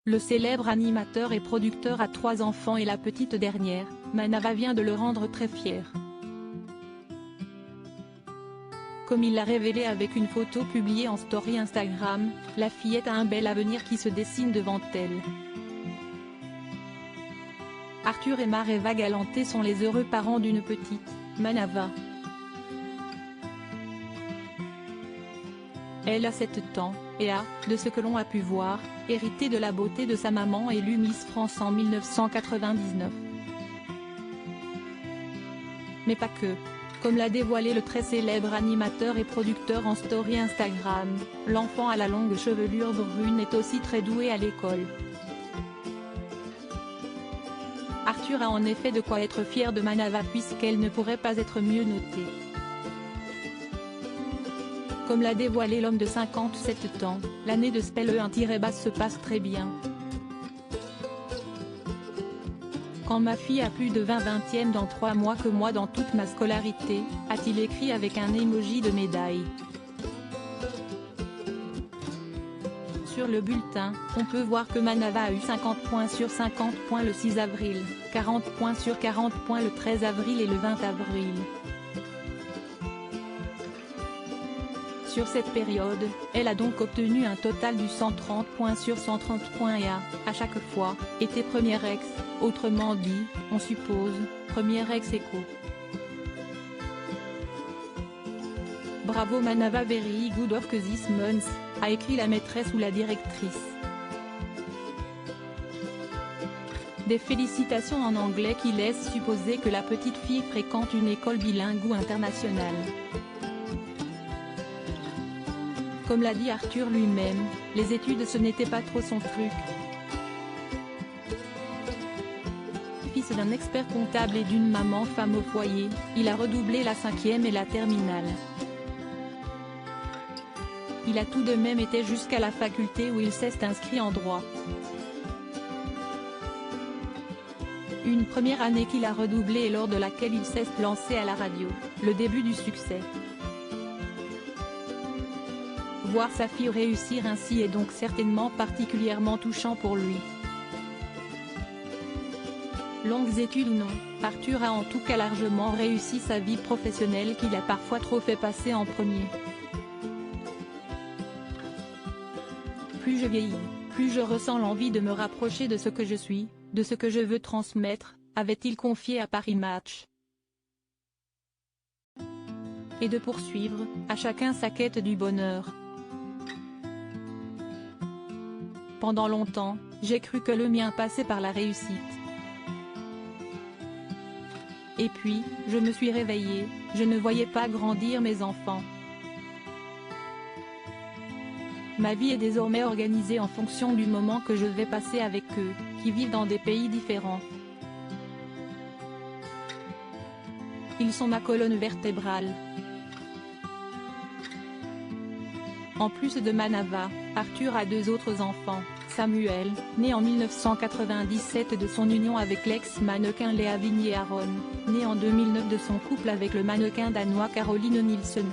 Le célèbre animateur et producteur a 3 enfants et la petite dernière, Manava, vient de le rendre très fier. Comme il l'a révélé avec une photo publiée en story Instagram, la fillette a un bel avenir qui se dessine devant elle. Arthur et Mareva Galanté sont les heureux parents d'une petite, Manava. Elle a 7 ans, et a, de ce que l'on a pu voir, hérité de la beauté de sa maman élue Miss France en 1999. Mais pas que. Comme l'a dévoilé le très célèbre animateur et producteur en story Instagram, l'enfant à la longue chevelure brune est aussi très doué à l'école. Arthur a en effet de quoi être fier de Manava puisqu'elle ne pourrait pas être mieux notée. Comme l'a dévoilé l'homme de 57 ans, l'année de SPEL1-BAS se passe très bien. Quand ma fille a plus de 20e dans 3 mois que moi dans toute ma scolarité, a-t-il écrit avec un emoji de médaille. Sur le bulletin, on peut voir que Manava a eu 50 points sur 50 points le 6 avril, 40 points sur 40 points le 13 avril et le 20 avril. Sur cette période, elle a donc obtenu un total du 130 points sur 130 points et a, à chaque fois, été première ex, autrement dit, on suppose, première ex aequo. Bravo Manava, very good work this month, a écrit la maîtresse ou la directrice. Des félicitations en anglais qui laissent supposer que la petite fille fréquente une école bilingue ou internationale. Comme l'a dit Arthur lui-même, les études ce n'était pas trop son truc. Fils d'un expert comptable et d'une maman femme au foyer, il a redoublé la 5e et la terminale. Il a tout de même été jusqu'à la faculté où il s'est inscrit en droit. Une première année qu'il a redoublée et lors de laquelle il s'est lancé à la radio, le début du succès. Voir sa fille réussir ainsi est donc certainement particulièrement touchant pour lui. Longues études ou non, Arthur a en tout cas largement réussi sa vie professionnelle qu'il a parfois trop fait passer en premier. Plus je vieillis, plus je ressens l'envie de me rapprocher de ce que je suis, de ce que je veux transmettre, avait-il confié à Paris Match. Et de poursuivre, à chacun sa quête du bonheur. Pendant longtemps, j'ai cru que le mien passait par la réussite. Et puis, je me suis réveillée, je ne voyais pas grandir mes enfants. Ma vie est désormais organisée en fonction du moment que je vais passer avec eux, qui vivent dans des pays différents. Ils sont ma colonne vertébrale. En plus de Manava, Arthur a 2 autres enfants, Samuel, né en 1997 de son union avec l'ex-mannequin Léa Vignier-Aron, né en 2009 de son couple avec le mannequin danois Caroline Nielsen.